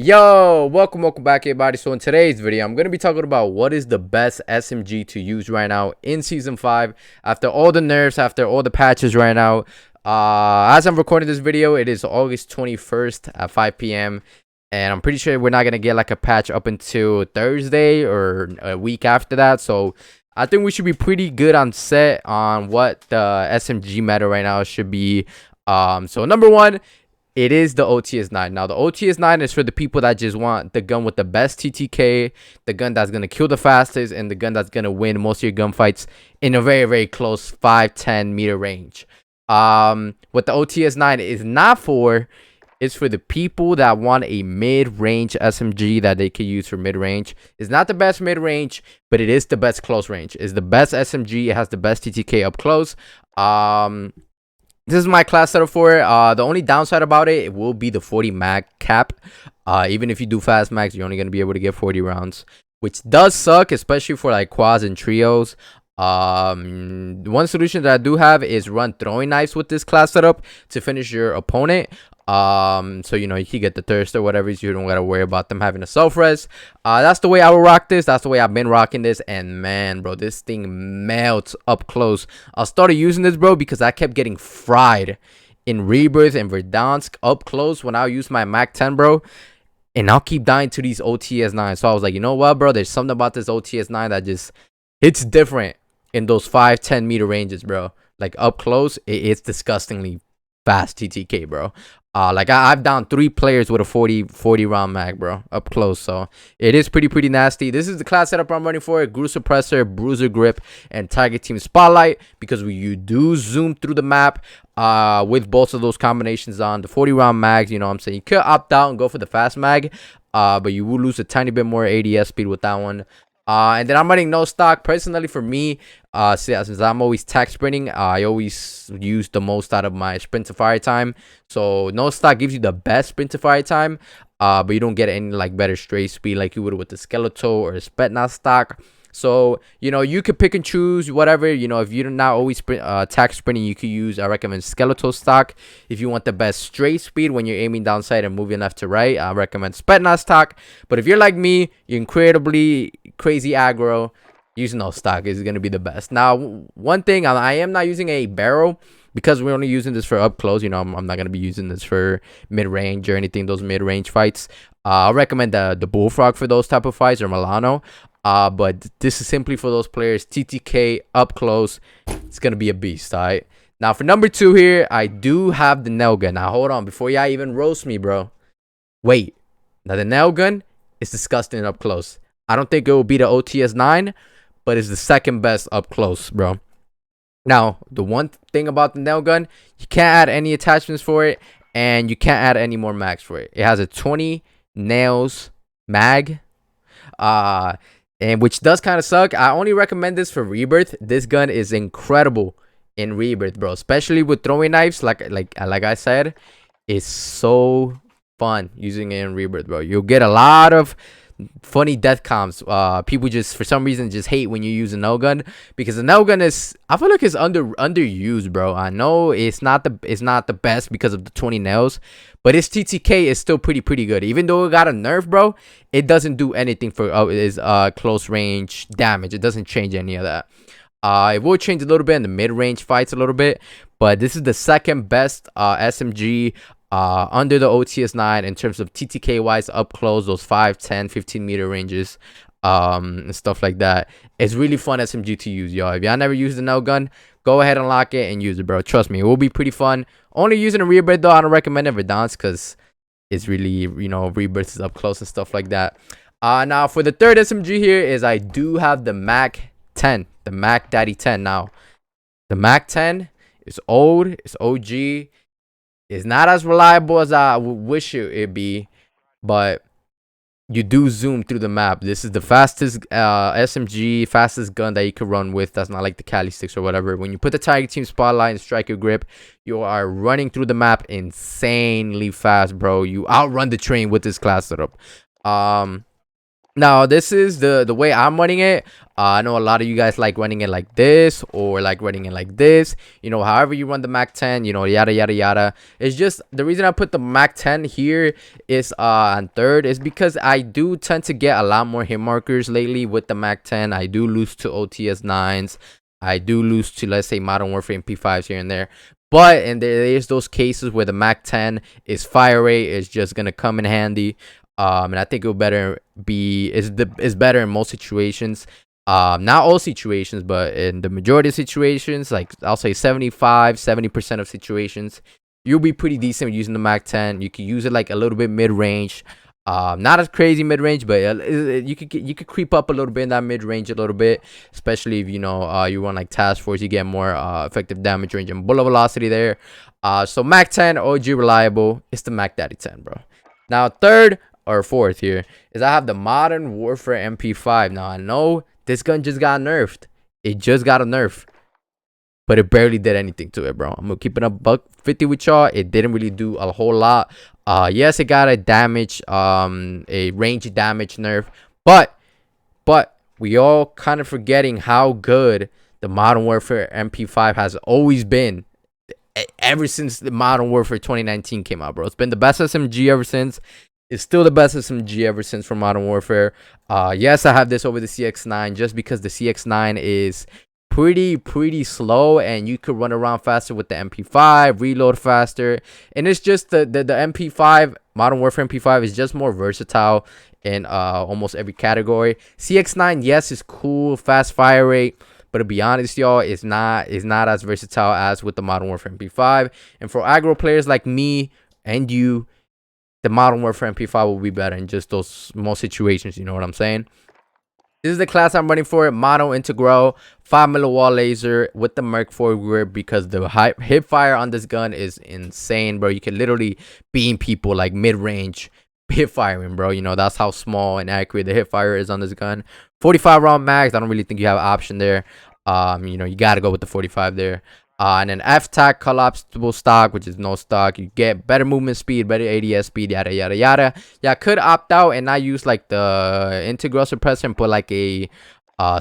Welcome back everybody. So in today's video, I'm going to be talking about what is the best SMG to use right now in Season 5 after all the nerfs, after all the patches right now. As I'm recording this video, it is August 21st at 5 p.m. And I'm pretty sure we're not going to get like a patch up until Thursday or a week after that. So I think we should be pretty good on set on what the SMG meta right now should be. So number one, it is the OTS-9. Now, the OTS-9 is for the people that just want the gun with the best TTK, the gun that's going to kill the fastest, and the gun that's going to win most of your gunfights in a very, very close 5-10 meter range. What the OTS-9 is not for is for the people that want a mid-range SMG that they could use for mid-range. It's not the best mid-range, but it is the best close range. It's the best SMG. It has the best TTK up close. This is my class setup for it. The only downside about it will be the 40 mag cap. Even if you do fast mags, you're only going to be able to get 40 rounds, which does suck, especially for like quads and trios. One solution that I do have is run throwing knives with this class setup to finish your opponent. So you know, you can get the thirst or whatever, so you don't gotta worry about them having a self-res. That's the way I will rock this. That's the way I've been rocking this, and man, bro, this thing melts up close. I started using this, bro, because I kept getting fried in Rebirth and Verdansk up close when I use my Mac 10, bro, and I'll keep dying to these OTS-9. So I was like, you know what, bro, there's something about this OTS-9 that just hits different in those 5-10 meter ranges, bro. Like up close, it's disgustingly fast TTK, bro. Like I've downed 3 players with a 40 round mag, bro, up close. So it is pretty nasty. This is the class setup I'm running for: Gru Suppressor, Bruiser Grip, and Target Team Spotlight, because you do zoom through the map with both of those combinations on. The 40 round mags, you know what I'm saying, you could opt out and go for the fast mag, but you will lose a tiny bit more ADS speed with that one. And then I'm running no stock. Personally, for me, since I'm always tech sprinting, I always use the most out of my sprint to fire time. So no stock gives you the best sprint to fire time, but you don't get any like better straight speed like you would with the Skeletal or the Spetnaz stock. So you know, you could pick and choose whatever. You know, if you're not always tech sprinting, you could use, I recommend Skeletal stock. If you want the best straight speed when you're aiming down sight and moving left to right, I recommend Spetnaz stock. But if you're like me, you're incredibly crazy aggro, using no stock is going to be the best. Now, one thing, I am not using a barrel because we're only using this for up close. You know, I'm not going to be using this for mid-range or anything, those mid-range fights. I recommend the Bullfrog for those type of fights, or Milano. But this is simply for those players. TTK up close, it's going to be a beast. All right. Now, for number 2 here, I do have the nail gun. Now, hold on. Before y'all even roast me, bro. Wait. Now, the nail gun is disgusting up close. I don't think it will be the OTS-9, but it's the second best up close, bro. Now, the one thing about the nail gun, you can't add any attachments for it, and you can't add any more mags for it. It has a 20 nails mag, and which does kind of suck. I only recommend this for Rebirth. This gun is incredible in Rebirth, bro, especially with throwing knives. Like I said, it's so fun using it in Rebirth, bro. You'll get a lot of funny death comps. People just for some reason just hate when you use a nail gun, because the nail gun is, I feel like it's underused, bro. I know it's not the best because of the 20 nails, but its TTK is still pretty good. Even though it got a nerf, bro, it doesn't do anything for its close range damage. It doesn't change any of that. It will change a little bit in the mid-range fights a little bit, but this is the second best SMG under the OTS-9 in terms of TTK wise up close, those 5, 10, 15 meter ranges, and stuff like that. It's really fun SMG to use, y'all. If y'all never used the nail gun, go ahead and lock it and use it, bro. Trust me, it will be pretty fun. Only using a Rebirth though, I don't recommend it for Verdansk because it's really, you know, Rebirth is up close and stuff like that. Now for the third SMG here is I do have the Mac 10, the Mac Daddy 10. Now the Mac 10 is old, it's OG. It's not as reliable as I wish it'd be, but you do zoom through the map. This is the fastest SMG, fastest gun that you could run with. That's not like the Cali sticks or whatever. When you put the Target Team Spotlight and Striker Grip, you are running through the map insanely fast, bro. You outrun the train with this class setup. Now, this is the way I'm running it. I know a lot of you guys like running it like this or like running it like this. You know, however you run the Mac 10, you know, yada yada yada. It's just the reason I put the Mac 10 here is on third is because I do tend to get a lot more hit markers lately with the Mac 10. I do lose to OTS 9s. I do lose to, let's say, Modern Warfare MP5s here and there. But and there is those cases where the Mac 10 is fire rate is just gonna come in handy. And I think it will better be is better in most situations. Not all situations, but in the majority of situations, like I'll say 70% of situations, you'll be pretty decent using the Mac 10. You can use it like a little bit mid range. Not as crazy mid range, but you could creep up a little bit in that mid range a little bit, especially if you know you run like task force, you get more effective damage range and bullet velocity there. So Mac 10 OG reliable. It's the Mac Daddy 10, bro. Now third or fourth here is I have the Modern Warfare MP5. Now I know this gun just got nerfed. It just got a nerf, but it barely did anything to it, bro. I'm gonna keep it up buck 50 with y'all. It didn't really do a whole lot. Yes, it got a damage, a range damage nerf, but we all kind of forgetting how good the Modern Warfare MP5 has always been ever since the Modern Warfare 2019 came out, bro. It's been the best SMG ever since. It's still the best SMG ever since for Modern Warfare. Yes, I have this over the CX9 just because the CX9 is pretty slow and you could run around faster with the MP5, reload faster. And it's just the MP5, Modern Warfare MP5 is just more versatile in almost every category. CX9, yes, is cool, fast fire rate. But to be honest, y'all, it's not as versatile as with the Modern Warfare MP5. And for aggro players like me and you, the Modern Warfare MP5 will be better in just those small situations. You know what I'm saying? This is the class I'm running for. Mono Integral 5mm wall laser with the Merc 4 grip because the hip fire on this gun is insane, bro. You can literally beam people like mid-range hip firing, bro. You know, that's how small and accurate the hip fire is on this gun. 45 round mags. I don't really think you have an option there. You know, you got to go with the 45 there. And then F-Tac collapsible stock, which is no stock. You get better movement speed, better ADS speed, yada yada yada. Yeah, I could opt out and not use like the integral suppressor and put like a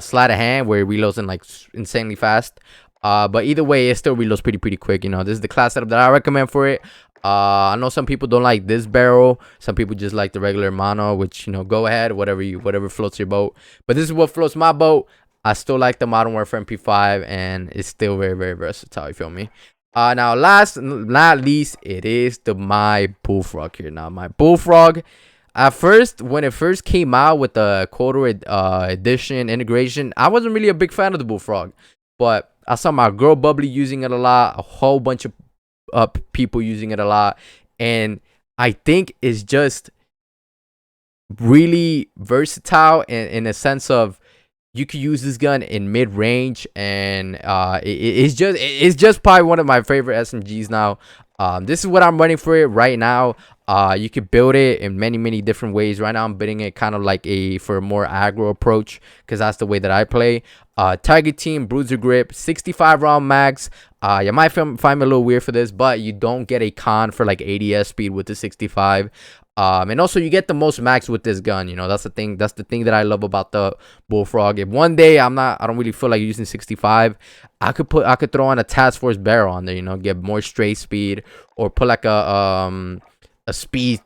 sleight of hand where it reloads in like insanely fast. But either way, it still reloads pretty quick. You know, this is the class setup that I recommend for it. I know some people don't like this barrel. Some people just like the regular mono, which, you know, go ahead, whatever floats your boat. But this is what floats my boat. I still like the Modern Warfare MP5, and it's still very versatile. You feel me? Now, last not least, it is my Bullfrog here. Now, my Bullfrog, at first, when it first came out with the quarter edition integration, I wasn't really a big fan of the Bullfrog, but I saw my girl Bubbly using it a lot, a whole bunch of people using it a lot, and I think it's just really versatile in a sense of you could use this gun in mid range, and it's just probably one of my favorite SMGs now. This is what I'm running for it right now. You could build it in many different ways. Right now I'm building it kind of like for a more aggro approach because that's the way that I play. Target team, bruiser grip, 65 round mags. You might find me a little weird for this, but you don't get a con for like ADS speed with the 65. And also you get the most max with this gun. You know, that's the thing that I love about the Bullfrog. If one day I don't really feel like using 65, I could throw on a task force barrel on there, you know, get more straight speed, or put like a speed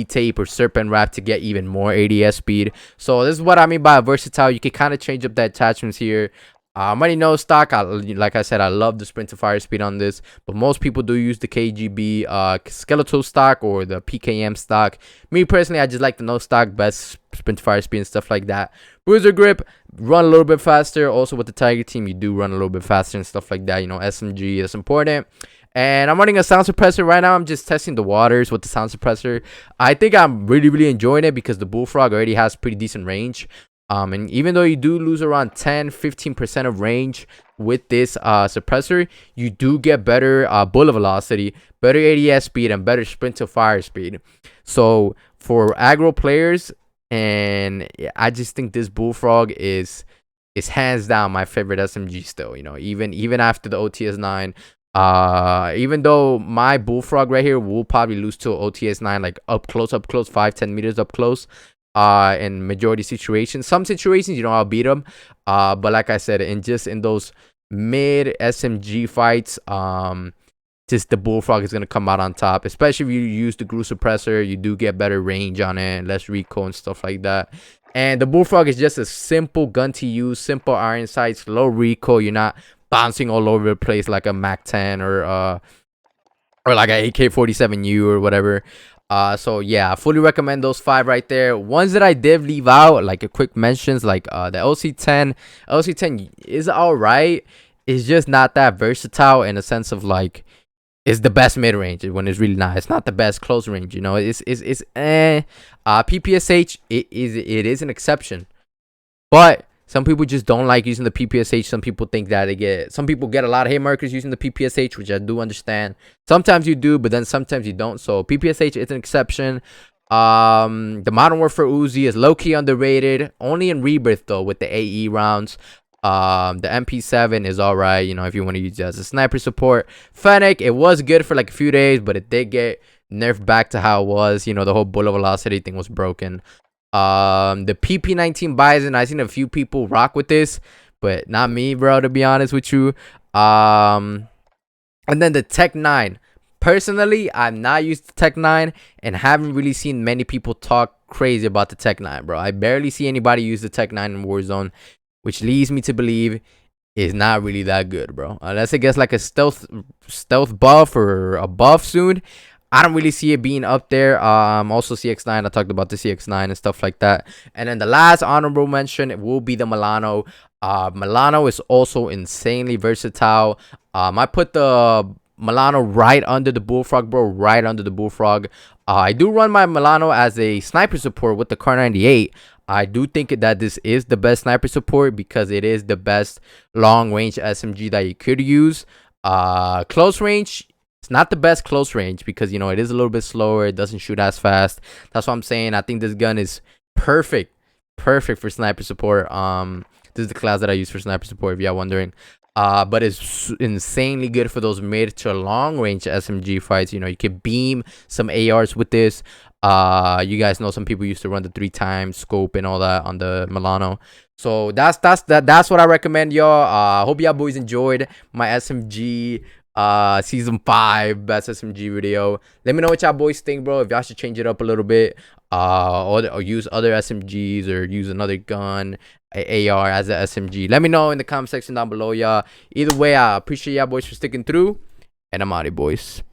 tape or serpent wrap to get even more ADS speed. So this is what I mean by versatile. You can kind of change up the attachments here. I'm already no stock. Like I said, I love the sprint to fire speed on this, but most people do use the KGB skeletal stock or the PKM stock. Me personally, I just like the no stock, best sprint to fire speed and stuff like that. Bruiser grip, run a little bit faster. Also with the Tiger team, you do run a little bit faster and stuff like that. You know, SMG is important. And I'm running a sound suppressor right now. I'm just testing the waters with the sound suppressor. I think I'm really enjoying it because the Bullfrog already has pretty decent range. And even though you do lose around 10-15% of range with this suppressor, you do get better bullet velocity, better ADS speed, and better sprint to fire speed. So for aggro players, and I just think this Bullfrog is hands down my favorite SMG still. You know, even after the OTS 9. Even though my Bullfrog right here will probably lose to OTS 9 like up close 5-10 meters up close. in majority situations. Some situations, you know, I'll beat them. But like I said, in those mid SMG fights, just the Bullfrog is gonna come out on top. Especially if you use the Groove Suppressor, you do get better range on it, less recoil and stuff like that. And the Bullfrog is just a simple gun to use, simple iron sights, low recoil. You're not bouncing all over the place like a Mac 10 or like a AK-47U or whatever. So yeah, I fully recommend those 5 right there. Ones that I did leave out, like a quick mentions, like the LC10. LC10 is alright. It's just not that versatile in a sense of like it's the best mid range when it's really not. It's not the best close range, you know. It's PPSH it is an exception. But some people just don't like using the PPSH. Some people think that some people get a lot of hit markers using the PPSH, which I do understand. Sometimes you do, but then sometimes you don't. So PPSH is an exception. The Modern Warfare Uzi is low-key underrated. Only in Rebirth though, with the AE rounds. The MP7 is alright, you know, if you want to use it as a sniper support. Fennec, it was good for like a few days, but it did get nerfed back to how it was. You know, the whole bullet velocity thing was broken. The PP19 Bison, I seen a few people rock with this, but not me, bro, to be honest with you. And then the Tech 9. Personally, I'm not used to Tech 9 and haven't really seen many people talk crazy about the Tech 9, bro. I barely see anybody use the Tech 9 in Warzone, which leads me to believe is not really that good, bro. Unless it gets like a stealth buff or a buff soon, I don't really see it being up there. Also CX9, I talked about the CX9 and stuff like that. And then the last honorable mention, it will be the Milano. Milano is also insanely versatile. I put the Milano right under the Bullfrog, bro, right under the Bullfrog. I do run my Milano as a sniper support with the Car 98. I do think that this is the best sniper support because it is the best long range SMG that you could use. Close range, it's not the best close range because, you know, it is a little bit slower. It doesn't shoot as fast. That's what I'm saying. I think this gun is perfect for sniper support. This is the class that I use for sniper support, if y'all wondering. But it's insanely good for those mid to long range SMG fights. You know, you could beam some ARs with this. You guys know some people used to run the 3x scope and all that on the Milano. So that's what I recommend, y'all. Hope y'all boys enjoyed my SMG season 5 best SMG video. Let me know what y'all boys think, bro. If y'all should change it up a little bit, or use other SMGs or use another gun, AR as a SMG. Let me know in the comment section down below, y'all. Either way, I appreciate y'all boys for sticking through, and I'm out here, boys.